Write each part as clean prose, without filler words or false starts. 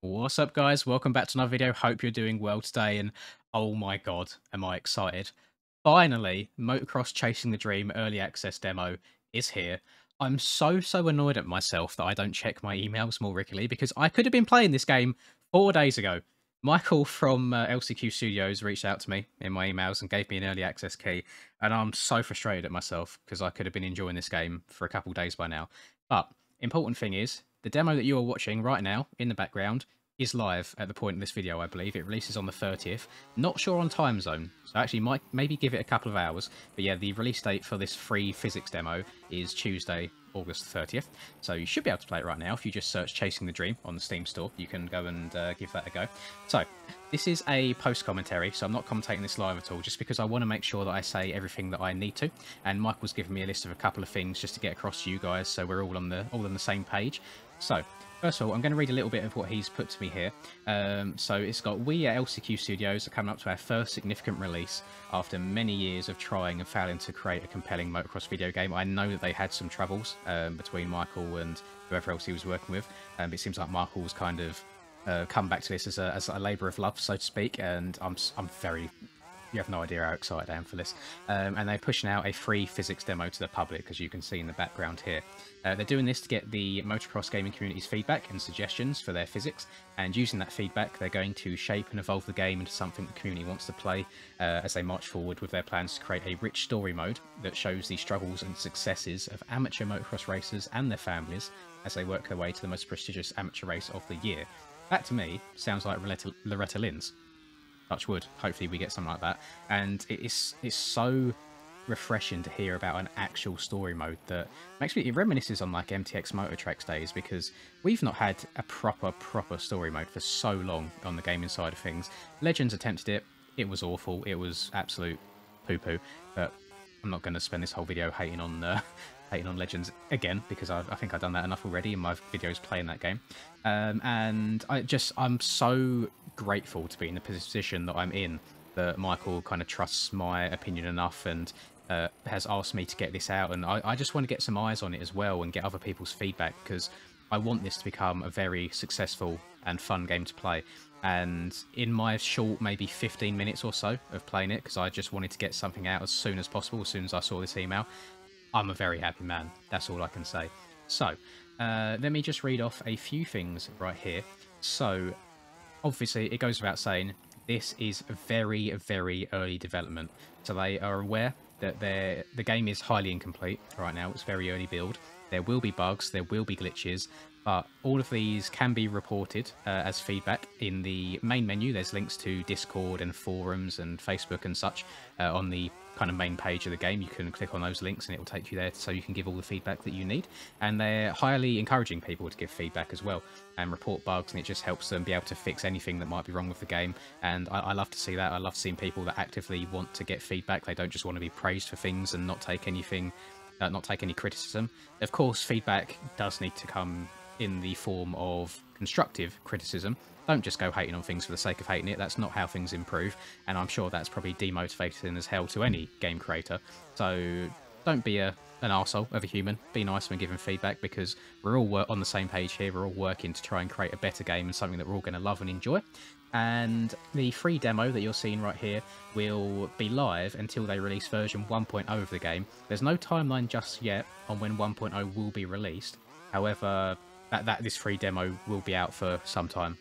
What's up, guys? Welcome back to another video. Hope you're doing well today. And oh my god, am I excited! Finally, Motocross Chasing the Dream early access demo is here. I'm so annoyed at myself that I don't check my emails more regularly because I could have been playing this game 4 days ago. Michael from LCQ Studios reached out to me in my emails and gave me an early access key, and I'm so frustrated at myself because I could have been enjoying this game for a couple of days by now. But important thing is, the demo that you are watching right now in the background is live at the point of this video, I believe. It releases on the 30th. Not sure on time zone, so actually might maybe give it a couple of hours. But yeah, the release date for this free physics demo is Tuesday, August 30th. So you should be able to play it right now. If you just search Chasing the Dream on the Steam store, you can go and give that a go. So this is a post commentary, so I'm not commentating this live at all, just because I want to make sure that I say everything that I need to. And Michael's given me a list of a couple of things just to get across to you guys, so we're all on the same page. So first of all, I'm going to read a little bit of what he's put to me here. So it's got, we at LCQ Studios are coming up to our first significant release after many years of trying and failing to create a compelling motocross video game. I know that they had some troubles between Michael and whoever else he was working with. It seems like Michael's kind of come back to this as a labour of love, so to speak, and I'm very... You have no idea how excited I am for this. And they're pushing out a free physics demo to the public, as you can see in the background here. They're doing this to get the motocross gaming community's feedback and suggestions for their physics, and using that feedback, they're going to shape and evolve the game into something the community wants to play as they march forward with their plans to create a rich story mode that shows the struggles and successes of amateur motocross racers and their families as they work their way to the most prestigious amateur race of the year. That, to me, sounds like Loretta Lynn's. Touch wood. Hopefully we get something like that. And it's so refreshing to hear about an actual story mode that makes me... It reminisces on like MTX Motor Tracks days, because we've not had a proper story mode for so long on the gaming side of things. Legends attempted it. It was awful. It was absolute poo-poo. But I'm not going to spend this whole video hating on Legends again, because I think I've done that enough already in my videos playing that game. And I'm so grateful to be in the position that I'm in, that Michael kind of trusts my opinion enough and has asked me to get this out. And I just want to get some eyes on it as well and get other people's feedback, because I want this to become a very successful and fun game to play. And in my short maybe 15 minutes or so of playing it, because I just wanted to get something out as soon as possible, as soon as I saw this email, I'm a very happy man. That's all I can say. So, let me just read off a few things right here. So, obviously, it goes without saying, this is very early development. So they are aware that the game is highly incomplete right now. It's very early build. There will be bugs, there will be glitches, but all of these can be reported as feedback in the main menu. There's links to Discord and forums and Facebook and such on the kind of main page of the game. You can click on those links and it will take you there so you can give all the feedback that you need. And they're highly encouraging people to give feedback as well and report bugs, and it just helps them be able to fix anything that might be wrong with the game. And I love to see that. I love seeing people that actively want to get feedback. They don't just want to be praised for things and not take anything, not take any criticism. Of course, feedback does need to come in the form of constructive criticism. Don't just go hating on things for the sake of hating it. That's not how things improve, and I'm sure that's probably demotivating as hell to any game creator. So don't be an arsehole of a human. Be nice when giving feedback, because we're all on the same page here. We're all working to try and create a better game and something that we're all going to love and enjoy. And the free demo that you're seeing right here will be live until they release version 1.0 of the game. There's no timeline just yet on when 1.0 will be released. However, this free demo will be out for some time.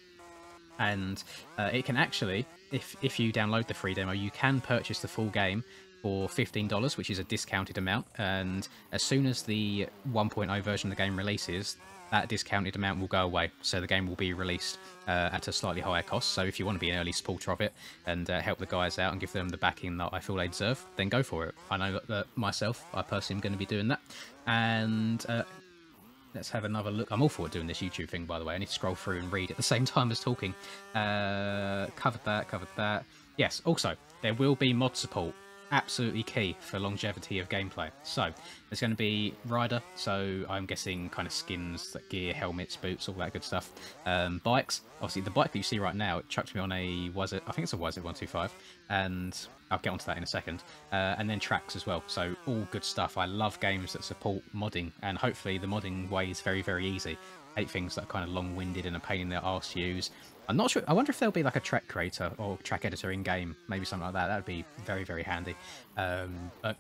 And it can actually, if you download the free demo, you can purchase the full game for $15, which is a discounted amount. And as soon as the 1.0 version of the game releases, that discounted amount will go away. So the game will be released at a slightly higher cost. So if you want to be an early supporter of it and help the guys out and give them the backing that I feel they deserve, then go for it. I know that myself, I personally am going to be doing that. And let's have another look. I'm all for doing this YouTube thing, by the way. I need to scroll through and read at the same time as talking. Covered that. Yes, also, there will be mod support. Absolutely key for longevity of gameplay. So, There's going to be rider, so I'm guessing kind of skins, like gear, helmets, boots, all that good stuff. Bikes, obviously the bike that you see right now, it chucked me on a, I think it's a YZ 125, and I'll get onto that in a second. And then tracks as well, so all good stuff. I love games that support modding, and hopefully the modding way is very, very easy. I hate things that are kind of long-winded and a pain in the arse to use. I'm not sure. I wonder if there'll be like a track creator or track editor in game, maybe something like that. That would be very, very handy. But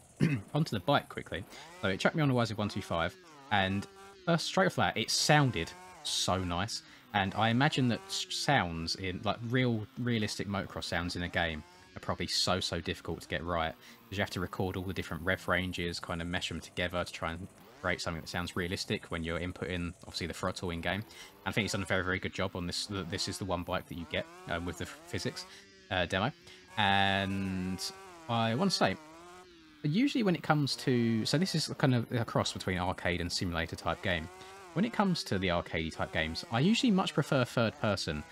onto the bike quickly. So it chucked me on a YZ125, and first, straight off that, it sounded so nice. And I imagine that sounds in like realistic motocross sounds in a game are probably so difficult to get right, because you have to record all the different rev ranges, kind of mesh them together to try and create something that sounds realistic when you're inputting obviously the throttle in game. And I think he's done a very good job on this. This is the one bike that you get with the physics demo. And I want to say, usually when it comes to, so this is kind of a cross between arcade and simulator type game. When it comes to the arcade type games, I usually much prefer third person.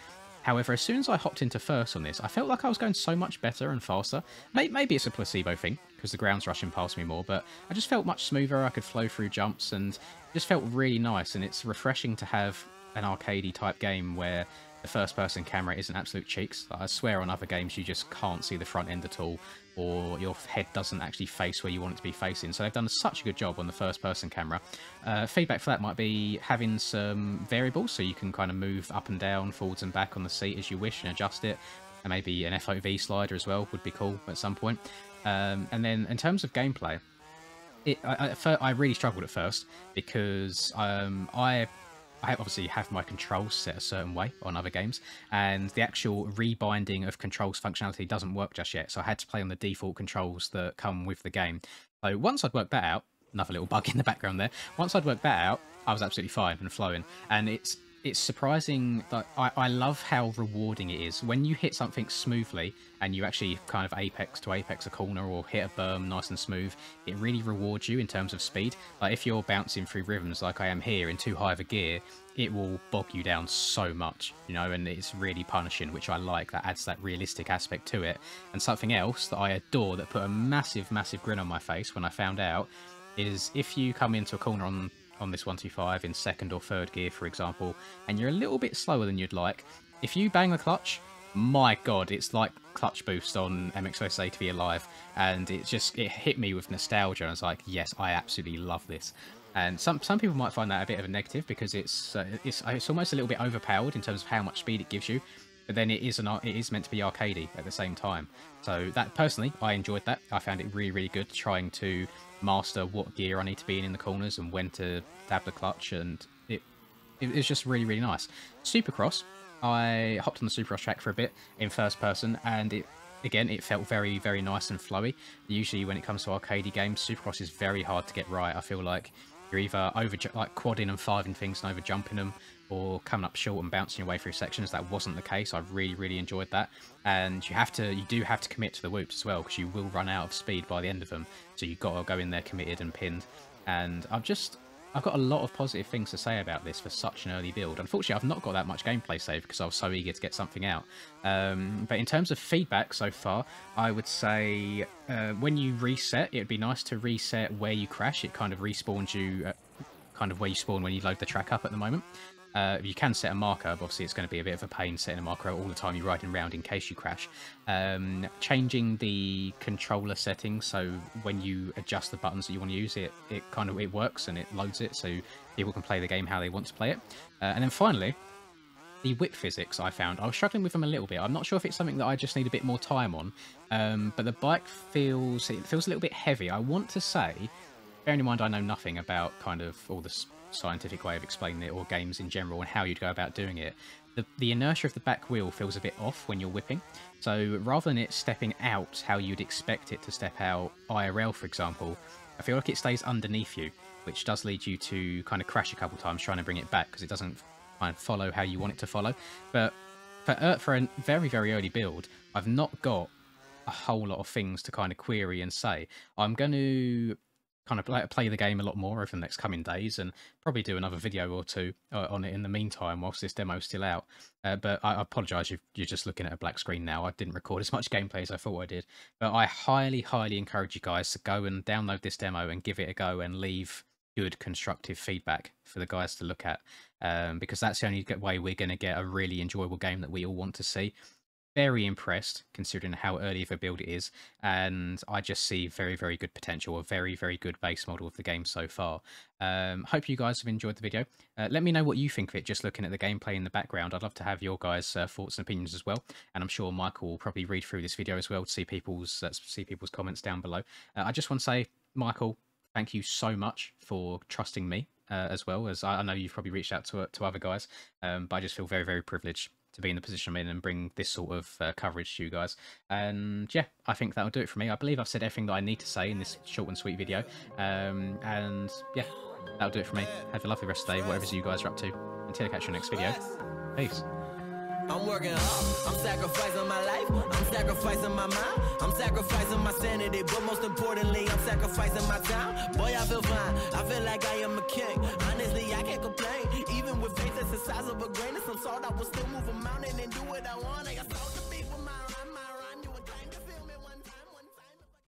However, as soon as I hopped into first on this, I felt like I was going so much better and faster. Maybe it's a placebo thing, because the ground's rushing past me more, but I just felt much smoother. I could flow through jumps, and it just felt really nice. And it's refreshing to have an arcadey type game where the first-person camera isn't absolute cheeks. I swear on other games you just can't see the front end at all, or your head doesn't actually face where you want it to be facing. So they've done such a good job on the first-person camera. Feedback for that might be having some variables, so you can kind of move up and down, forwards and back on the seat as you wish and adjust it. And maybe an FOV slider as well would be cool at some point. And then in terms of gameplay, I really struggled at first because I obviously have my controls set a certain way on other games, and the actual rebinding of controls functionality doesn't work just yet, so I had to play on the default controls that come with the game. So once I'd worked that out, another little bug in the background there, once I'd worked that out, I was absolutely fine and flowing. And it's surprising that I love how rewarding it is when you hit something smoothly and you actually kind of apex to apex a corner or hit a berm nice and smooth. It really rewards you in terms of speed. Like if you're bouncing through rhythms like I am here in too high of a gear, it will bog you down so much, you know, and it's really punishing, which I like. That adds that realistic aspect to it. And something else that I adore that put a massive grin on my face when I found out is if you come into a corner on this 125 in second or third gear, for example, and you're a little bit slower than you'd like, if you bang the clutch, my god, it's like clutch boost on MXOS ATV Alive, and it hit me with nostalgia, and I was like, yes, I absolutely love this. And some people might find that a bit of a negative because it's almost a little bit overpowered in terms of how much speed it gives you, but then it is meant to be arcadey at the same time. So that, personally, I enjoyed that. I found it really good trying to master what gear I need to be in the corners and when to dab the clutch, and it was just really nice. Supercross, I hopped on the Supercross track for a bit in first person, and it felt very nice and flowy. Usually when it comes to arcadey games, Supercross is very hard to get right. I feel like you're either quadding and fiving things and over jumping them, or coming up short and bouncing your way through sections. That wasn't the case. I really enjoyed that. And you do have to commit to the whoops as well, because you will run out of speed by the end of them. So you've got to go in there committed and pinned. And I've got a lot of positive things to say about this for such an early build. Unfortunately, I've not got that much gameplay saved because I was so eager to get something out. But in terms of feedback so far, I would say when you reset, it would be nice to reset where you crash. It kind of respawns you kind of where you spawn when you load the track up at the moment. You can set a marker, but obviously it's going to be a bit of a pain setting a marker all the time you're riding around in case you crash. Changing the controller settings, so when you adjust the buttons that you want to use, it works and it loads it so people can play the game how they want to play it. And then finally, the whip physics I found. I was struggling with them a little bit. I'm not sure if it's something that I just need a bit more time on, but the bike feels a little bit heavy. I want to say, bearing in mind I know nothing about kind of all the scientific way of explaining it or games in general and how you'd go about doing it, the inertia of the back wheel feels a bit off when you're whipping. So rather than it stepping out how you'd expect it to step out IRL, for example, I feel like it stays underneath you, which does lead you to kind of crash a couple times trying to bring it back because it doesn't kind of follow how you want it to follow. But for a very early build, I've not got a whole lot of things to kind of query and say. I'm going to kind of play the game a lot more over the next coming days, and probably do another video or two on it in the meantime whilst this demo is still out. But I apologise, you're just looking at a black screen now. I didn't record as much gameplay as I thought I did. But I highly encourage you guys to go and download this demo and give it a go and leave good constructive feedback for the guys to look at, because that's the only way we're going to get a really enjoyable game that we all want to see. Very impressed considering how early of a build it is, and I just see very good potential, a very good base model of the game so far. Hope you guys have enjoyed the video. Let me know what you think of it just looking at the gameplay in the background. I'd love to have your guys' thoughts and opinions as well, and I'm sure Michael will probably read through this video as well to see people's comments down below. I just want to say, Michael, thank you so much for trusting me, as well as I know you've probably reached out to other guys, but I just feel very privileged to be in the position I'm in and bring this sort of coverage to you guys. And yeah, I think that'll do it for me. I believe I've said everything that I need to say in this short and sweet video. And yeah, that'll do it for me. Have a lovely rest of the day, whatever you guys are up to. Until I catch you next video. Peace. I'm working hard, I'm sacrificing my life, I'm sacrificing my mind, I'm sacrificing my sanity, but most importantly, I'm sacrificing my time. Boy, I feel fine, I feel like I am a king. Honestly, I can't complain, even with faith that's the size of a grain of some salt, I will still move a mountain and do what I want.